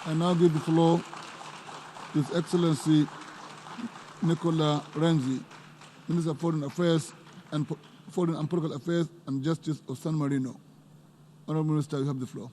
I now give the floor to His Excellency Nicola Renzi, Minister of Foreign Affairs and Political Affairs and Justice of San Marino. Honorable Minister, you have the floor.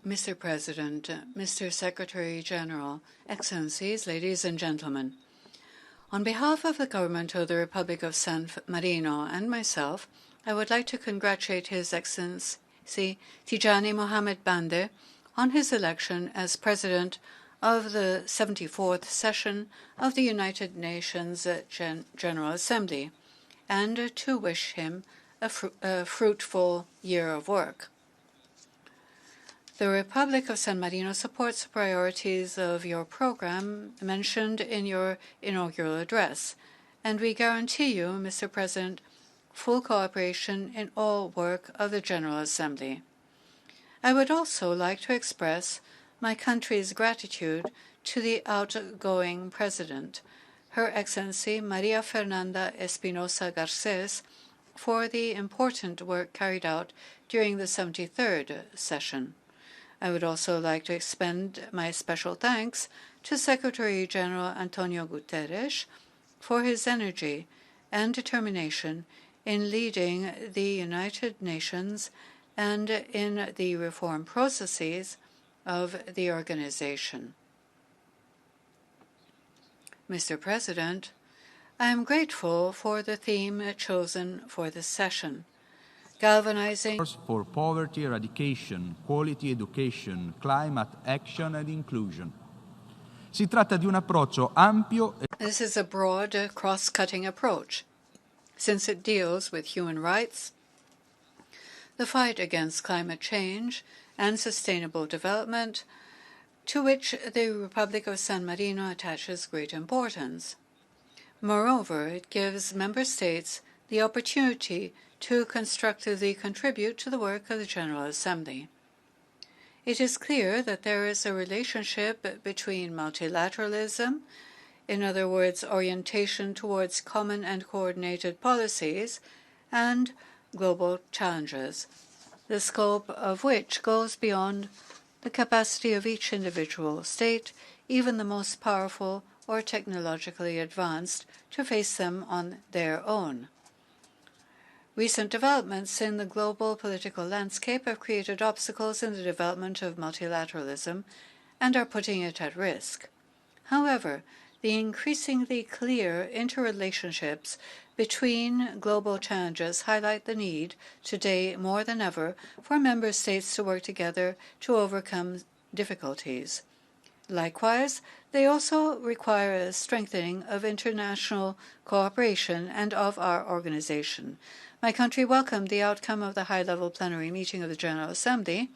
Mr. President, Mr. Secretary General, Excellencies, ladies and gentlemen, on behalf of the Government of the Republic of San Marino and myself, I would like to congratulate His Excellency Tijani Mohamed Bande on his election as President of the 74th session of the United Nations General Assembly, and to wish him a fruitful year of work. The Republic of San Marino supports the priorities of your program mentioned in your inaugural address, and we guarantee you, Mr. President, full cooperation in all work of the General Assembly. I would also like to express my country's gratitude to the outgoing President, Her Excellency Maria Fernanda Espinosa Garcés, for the important work carried out during the 73rd session. I would also like to extend my special thanks to Secretary General Antonio Guterres for his energy and determination in leading the United Nations and in the reform processes of the organization. Mr. President, I am grateful for the theme chosen for this session, galvanizing for poverty eradication, quality education, climate action and inclusion. Si tratta di un approccio ampio. This is a broad, cross-cutting approach, since it deals with human rights, the fight against climate change, and sustainable development, to which the Republic of San Marino attaches great importance. Moreover, it gives member states the opportunity to constructively contribute to the work of the General Assembly. It is clear that there is a relationship between multilateralism, in other words, orientation towards common and coordinated policies, and global challenges, the scope of which goes beyond the capacity of each individual state, even the most powerful or technologically advanced, to face them on their own. Recent developments in the global political landscape have created obstacles in the development of multilateralism and are putting it at risk. However, the increasingly clear interrelationships between global challenges highlight the need, today more than ever, for member states to work together to overcome difficulties. Likewise, they also require a strengthening of international cooperation and of our organization. My country welcomed the outcome of the high-level plenary meeting of the General Assembly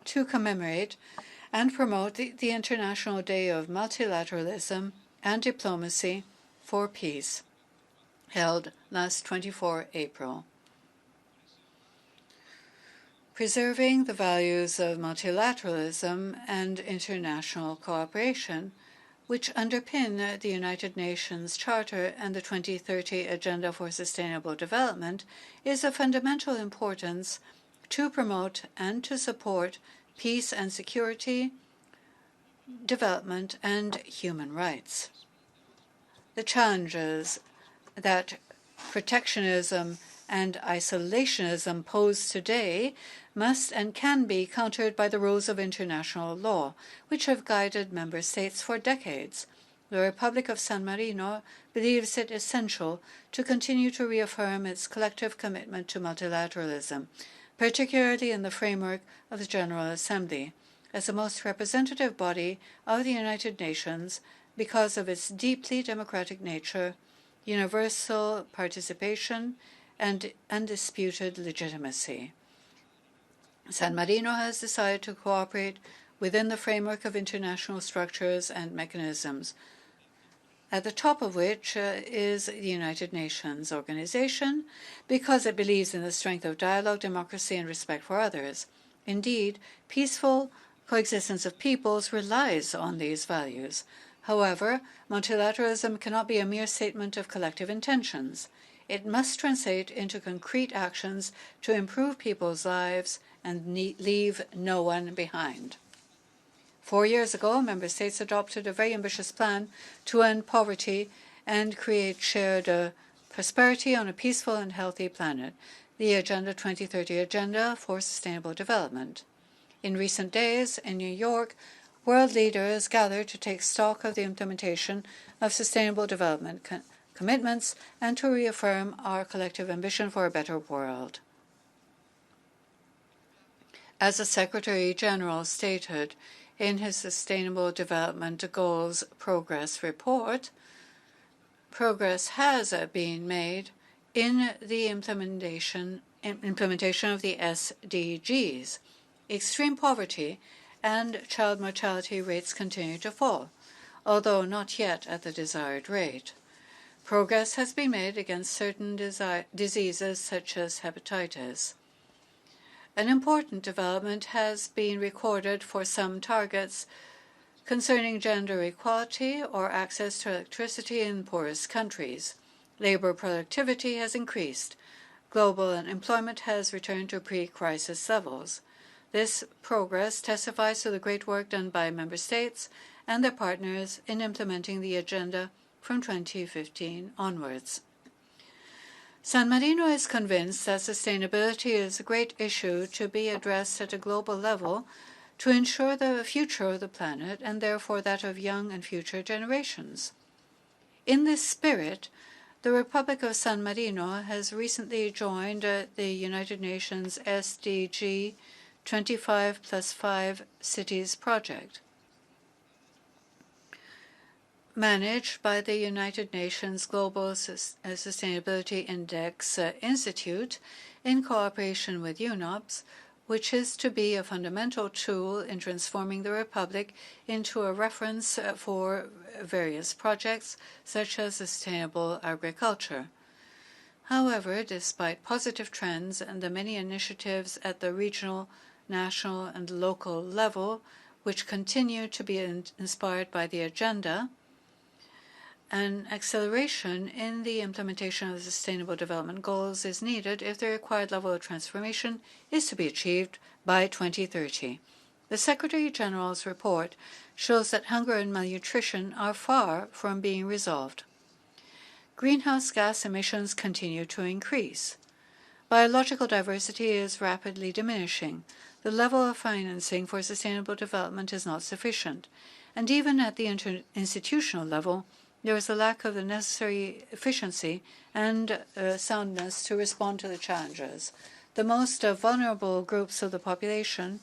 to commemorate and promote the International Day of Multilateralism and Diplomacy for Peace, held last 24 April. Preserving the values of multilateralism and international cooperation, which underpin the United Nations Charter and the 2030 Agenda for Sustainable Development, is of fundamental importance to promote and to support peace and security, development, and human rights. The challenges that protectionism and isolationism pose today must and can be countered by the rules of international law, which have guided member states for decades. The Republic of San Marino believes it essential to continue to reaffirm its collective commitment to multilateralism, particularly in the framework of the General Assembly, as the most representative body of the United Nations because of its deeply democratic nature, universal participation, and undisputed legitimacy. San Marino has decided to cooperate within the framework of international structures and mechanisms, at the top of which is the United Nations organization, because it believes in the strength of dialogue, democracy, and respect for others. Indeed, peaceful coexistence of peoples relies on these values. However, multilateralism cannot be a mere statement of collective intentions. It must translate into concrete actions to improve people's lives and leave no one behind. 4 years ago, member states adopted a very ambitious plan to end poverty and create shared prosperity on a peaceful and healthy planet, the Agenda 2030 Agenda for Sustainable Development. In recent days, in New York, world leaders gathered to take stock of the implementation of sustainable development commitments and to reaffirm our collective ambition for a better world. As the Secretary General stated in his Sustainable Development Goals Progress Report, progress has been made in the implementation of the SDGs. Extreme poverty and child mortality rates continue to fall, although not yet at the desired rate. Progress has been made against certain diseases such as hepatitis. An important development has been recorded for some targets concerning gender equality or access to electricity in poorest countries. Labor productivity has increased. Global unemployment has returned to pre-crisis levels. This progress testifies to the great work done by member states and their partners in implementing the agenda from 2015 onwards. San Marino is convinced that sustainability is a great issue to be addressed at a global level to ensure the future of the planet and therefore that of young and future generations. In this spirit, the Republic of San Marino has recently joined the United Nations SDG 25+5 Cities project, managed by the United Nations Global Sustainability Index Institute in cooperation with UNOPS, which is to be a fundamental tool in transforming the Republic into a reference for various projects such as sustainable agriculture. However, despite positive trends and the many initiatives at the regional, national, and local level, which continue to be inspired by the agenda, an acceleration in the implementation of the Sustainable Development Goals is needed if the required level of transformation is to be achieved by 2030. The Secretary General's report shows that hunger and malnutrition are far from being resolved. Greenhouse gas emissions continue to increase. Biological diversity is rapidly diminishing. The level of financing for sustainable development is not sufficient, and even at the institutional level, there is a lack of the necessary efficiency and soundness to respond to the challenges. The most vulnerable groups of the population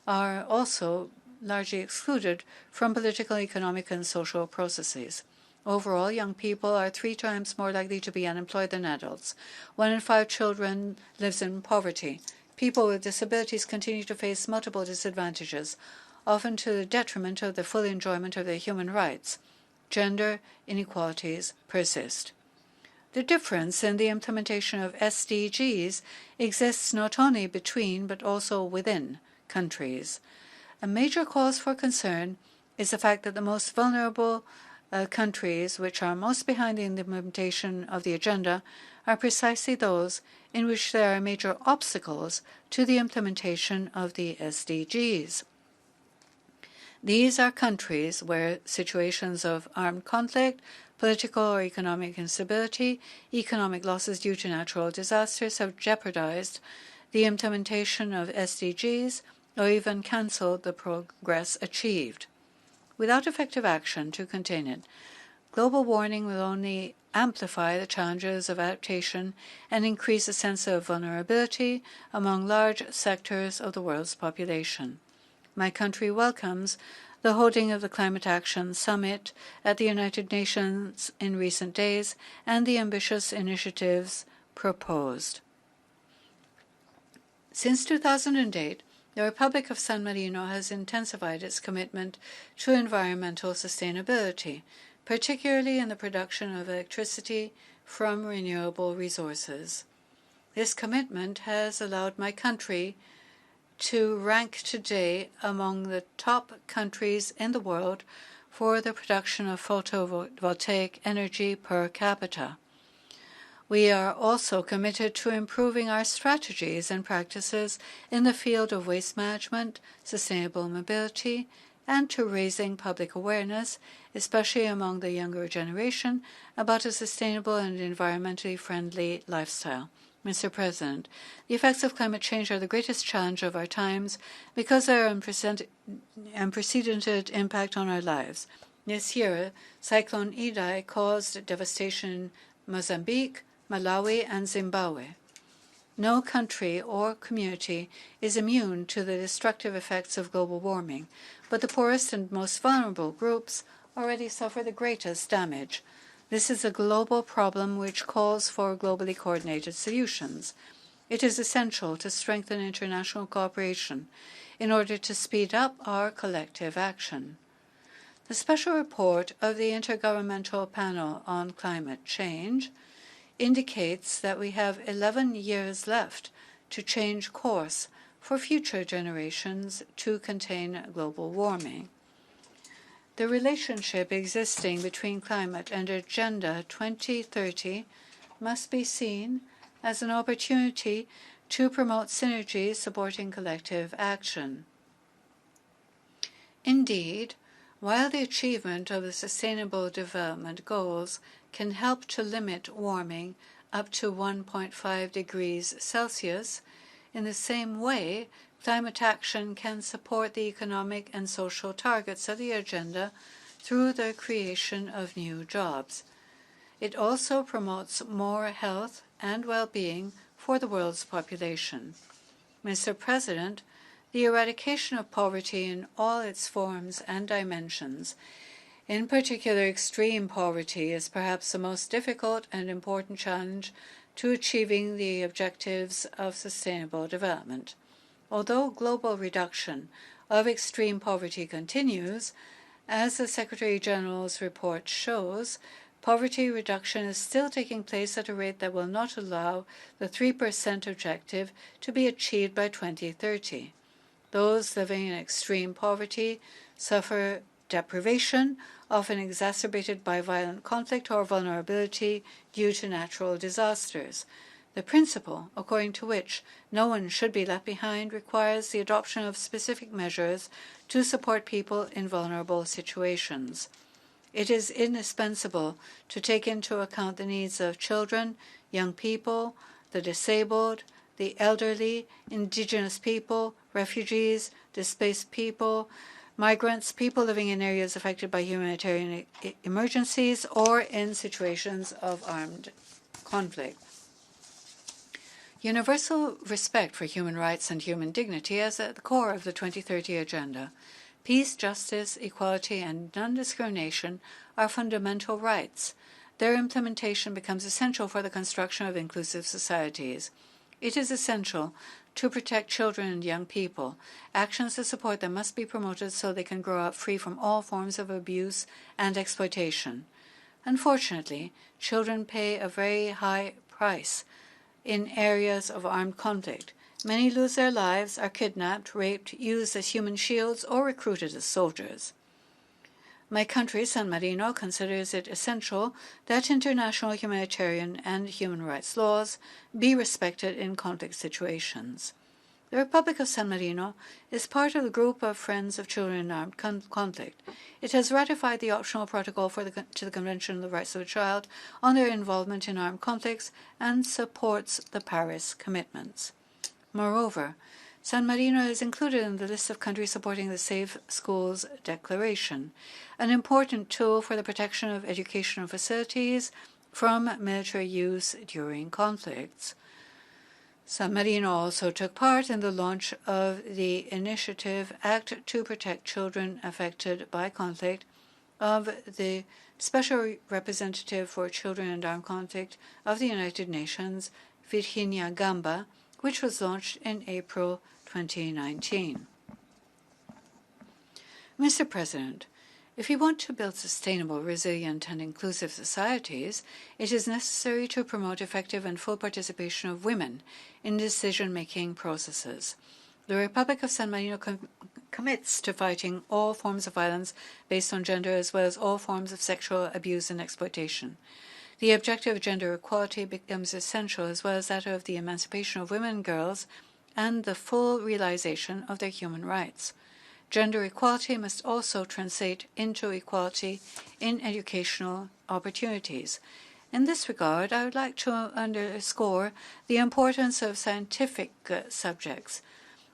are also largely excluded from political, economic, and social processes. Overall, young people are 3 times more likely to be unemployed than adults. 1 in 5 children lives in poverty. People with disabilities continue to face multiple disadvantages, often to the detriment of the full enjoyment of their human rights. Gender inequalities persist. The difference in the implementation of SDGs exists not only between but also within countries. A major cause for concern is the fact that the most vulnerable countries which are most behind in the implementation of the agenda are precisely those in which there are major obstacles to the implementation of the SDGs. These are countries where situations of armed conflict, political or economic instability, economic losses due to natural disasters have jeopardized the implementation of SDGs or even canceled the progress achieved. Without effective action to contain it, global warming will only amplify the challenges of adaptation and increase a sense of vulnerability among large sectors of the world's population. My country welcomes the holding of the Climate Action Summit at the United Nations in recent days and the ambitious initiatives proposed. Since 2008, the Republic of San Marino has intensified its commitment to environmental sustainability. particularly in the production of electricity from renewable resources. This commitment has allowed my country to rank today among the top countries in the world for the production of photovoltaic energy per capita. We are also committed to improving our strategies and practices in the field of waste management, sustainable mobility, and to raising public awareness, especially among the younger generation, about a sustainable and environmentally friendly lifestyle. Mr. President, the effects of climate change are the greatest challenge of our times because of their unprecedented impact on our lives. This year, Cyclone Idai caused devastation in Mozambique, Malawi, and Zimbabwe. No country or community is immune to the destructive effects of global warming, but the poorest and most vulnerable groups already suffer the greatest damage. This is a global problem which calls for globally coordinated solutions. It is essential to strengthen international cooperation in order to speed up our collective action. The special report of the Intergovernmental Panel on Climate Change indicates that we have 11 years left to change course for future generations to contain global warming. The relationship existing between climate and Agenda 2030 must be seen as an opportunity to promote synergies supporting collective action. Indeed, while the achievement of the Sustainable Development Goals can help to limit warming up to 1.5 degrees Celsius, in the same way, climate action can support the economic and social targets of the agenda through the creation of new jobs. It also promotes more health and well-being for the world's population. Mr. President, the eradication of poverty in all its forms and dimensions, in particular extreme poverty, is perhaps the most difficult and important challenge to achieving the objectives of sustainable development. Although global reduction of extreme poverty continues, as the Secretary-General's report shows, poverty reduction is still taking place at a rate that will not allow the 3% objective to be achieved by 2030. Those living in extreme poverty suffer deprivation, often exacerbated by violent conflict or vulnerability due to natural disasters. The principle, according to which no one should be left behind, requires the adoption of specific measures to support people in vulnerable situations. It is indispensable to take into account the needs of children, young people, the disabled, the elderly, indigenous people, refugees, displaced people, migrants, people living in areas affected by humanitarian emergencies, or in situations of armed conflict. Universal respect for human rights and human dignity is at the core of the 2030 Agenda. Peace, justice, equality, and non-discrimination are fundamental rights. Their implementation becomes essential for the construction of inclusive societies. It is essential to protect children and young people. Actions to support them must be promoted so they can grow up free from all forms of abuse and exploitation. Unfortunately, children pay a very high price in areas of armed conflict. Many lose their lives, are kidnapped, raped, used as human shields, or recruited as soldiers. My country, San Marino, considers it essential that international humanitarian and human rights laws be respected in conflict situations. The Republic of San Marino is part of the group of Friends of Children in Armed Conflict. It has ratified the optional protocol to the Convention on the Rights of the Child on their involvement in armed conflicts and supports the Paris commitments. Moreover, San Marino is included in the list of countries supporting the Safe Schools Declaration, an important tool for the protection of educational facilities from military use during conflicts. San Marino also took part in the launch of the initiative Act to Protect Children Affected by Conflict of the Special Representative for Children in Armed Conflict of the United Nations, Virginia Gamba, which was launched in April 2019. Mr. President, If we want to build sustainable, resilient, and inclusive societies, it is necessary to promote effective and full participation of women in decision-making processes. The Republic of San Marino commits to fighting all forms of violence based on gender as well as all forms of sexual abuse and exploitation. The objective of gender equality becomes essential as well as that of the emancipation of women and girls and the full realization of their human rights. Gender equality must also translate into equality in educational opportunities. In this regard, I would like to underscore the importance of scientific subjects.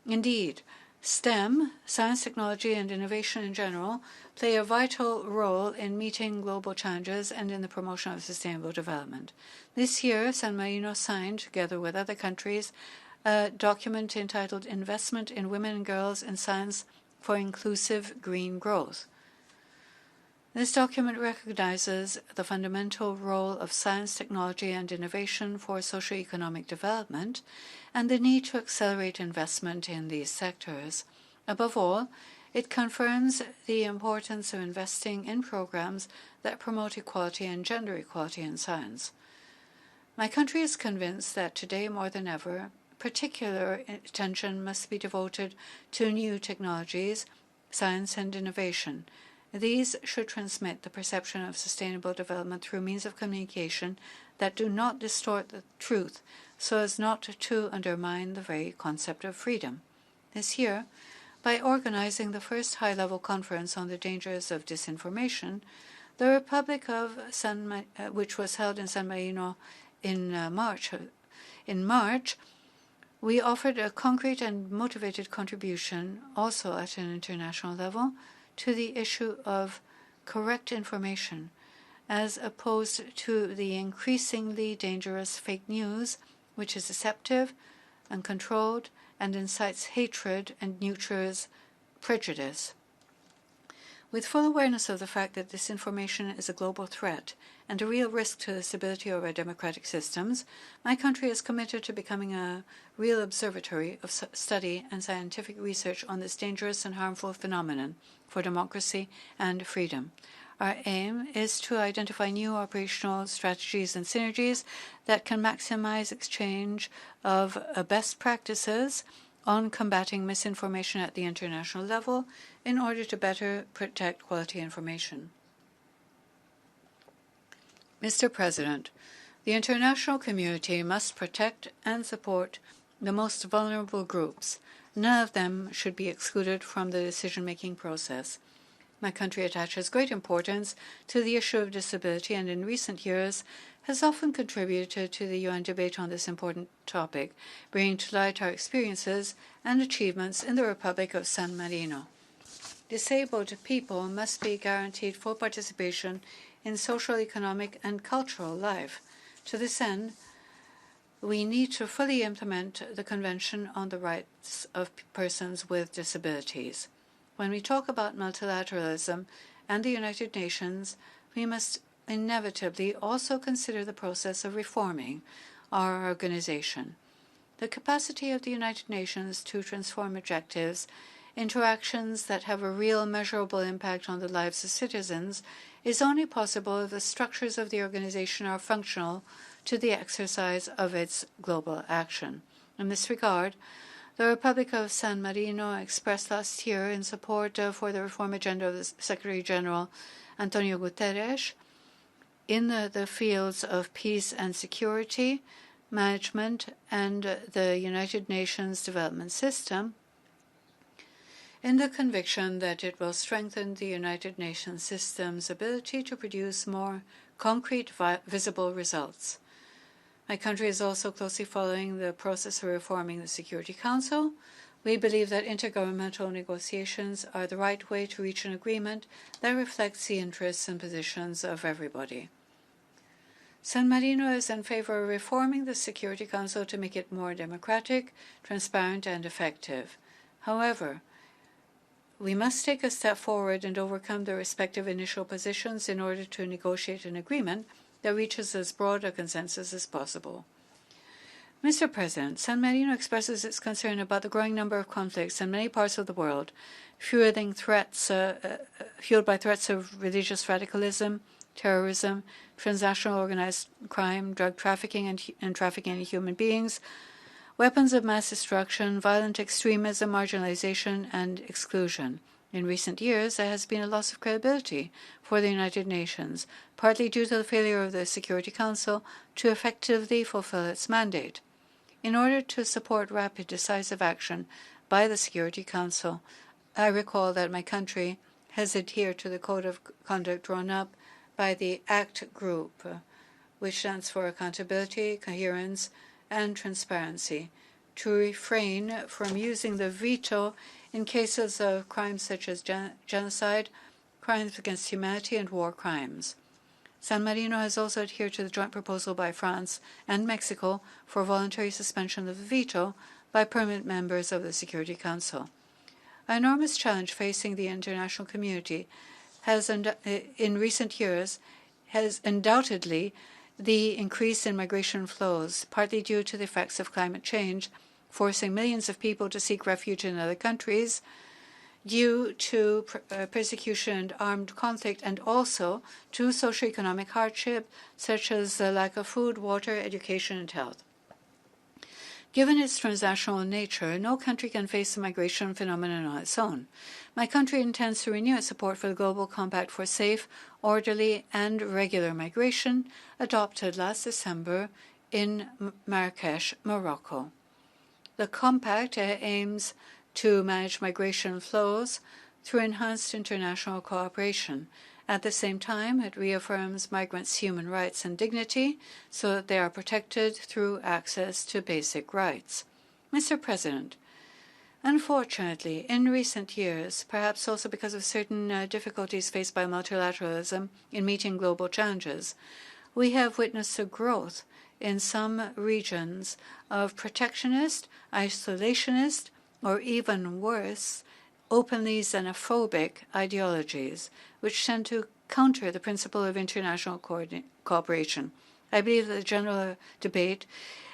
Indeed, STEM, science, technology, and innovation in general, play a vital role in meeting global challenges and in the promotion of sustainable development. This year, San Marino signed, together with other countries, a document entitled Investment in Women and Girls in Science for Inclusive Green Growth. This document recognizes the fundamental role of science, technology, and innovation for socioeconomic development and the need to accelerate investment in these sectors. Above all, it confirms the importance of investing in programs that promote equality and gender equality in science. My country is convinced that today more than ever, particular attention must be devoted to new technologies, science, and innovation. These should transmit the perception of sustainable development through means of communication that do not distort the truth so as not to undermine the very concept of freedom. This year, by organizing the first high-level conference on the dangers of disinformation, the Republic of which was held in San Marino in March, we offered a concrete and motivated contribution, also at an international level, to the issue of correct information, as opposed to the increasingly dangerous fake news, which is deceptive, uncontrolled, and incites hatred and nurtures prejudice. With full awareness of the fact that disinformation is a global threat and a real risk to the stability of our democratic systems, my country is committed to becoming a real observatory of study and scientific research on this dangerous and harmful phenomenon for democracy and freedom. Our aim is to identify new operational strategies and synergies that can maximize exchange of best practices on combating misinformation at the international level in order to better protect quality information. Mr. President, the international community must protect and support the most vulnerable groups. None of them should be excluded from the decision-making process. My country attaches great importance to the issue of disability and in recent years has often contributed to the UN debate on this important topic, bringing to light our experiences and achievements in the Republic of San Marino. Disabled people must be guaranteed full participation in social, economic, and cultural life. To this end, we need to fully implement the Convention on the Rights of Persons with Disabilities. When we talk about multilateralism and the United Nations, we must inevitably also consider the process of reforming our organization. The capacity of the United Nations to transform objectives into actions that have a real measurable impact on the lives of citizens is only possible if the structures of the organization are functional to the exercise of its global action. In this regard, the Republic of San Marino expressed last year in support for the reform agenda of the Secretary-General Antonio Guterres in the fields of peace and security, management, and the United Nations development system, in the conviction that it will strengthen the United Nations system's ability to produce more concrete, visible results. My country is also closely following the process of reforming the Security Council. We believe that intergovernmental negotiations are the right way to reach an agreement that reflects the interests and positions of everybody. San Marino is in favor of reforming the Security Council to make it more democratic, transparent, and effective. However, we must take a step forward and overcome the respective initial positions in order to negotiate an agreement that reaches as broad a consensus as possible. Mr. President, San Marino expresses its concern about the growing number of conflicts in many parts of the world, fueled by threats of religious radicalism, terrorism, transnational organized crime, drug trafficking and trafficking in human beings, weapons of mass destruction, violent extremism, marginalization, and exclusion. In recent years, there has been a loss of credibility for the United Nations, partly due to the failure of the Security Council to effectively fulfill its mandate. In order to support rapid, decisive action by the Security Council, I recall that my country has adhered to the Code of Conduct drawn up by the ACT Group, which stands for Accountability, Coherence, and Transparency, to refrain from using the veto in cases of crimes such as genocide, crimes against humanity, and war crimes. San Marino has also adhered to the joint proposal by France and Mexico for voluntary suspension of the veto by permanent members of the Security Council. An enormous challenge facing the international community in recent years has undoubtedly the increase in migration flows, partly due to the effects of climate change, forcing millions of people to seek refuge in other countries, due to persecution and armed conflict, and also to socioeconomic hardship, such as the lack of food, water, education, and health. Given its transnational nature, no country can face the migration phenomenon on its own. My country intends to renew its support for the Global Compact for Safe, Orderly, and Regular Migration, adopted last December in Marrakesh, Morocco. The Compact aims to manage migration flows through enhanced international cooperation. At the same time, it reaffirms migrants' human rights and dignity so that they are protected through access to basic rights. Mr. President, unfortunately, in recent years, perhaps also because of certain difficulties faced by multilateralism in meeting global challenges, we have witnessed a growth in some regions of protectionist, isolationist, or even worse, openly xenophobic ideologies, which tend to counter the principle of international cooperation. I believe that the general debate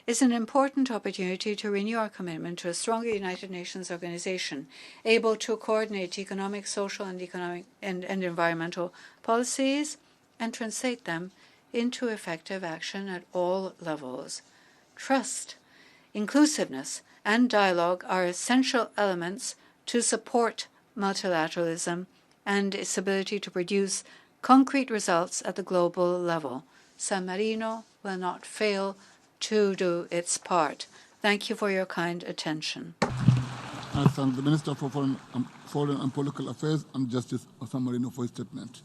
is an important opportunity to renew our commitment to a stronger United Nations organization, able to coordinate economic, social, and environmental policies and translate them into effective action at all levels. Trust, inclusiveness, and dialogue are essential elements to support multilateralism and its ability to produce concrete results at the global level. San Marino will not fail to do its part. Thank you for your kind attention. I thank the Minister for Foreign and Political Affairs and Justice of San Marino for his statement.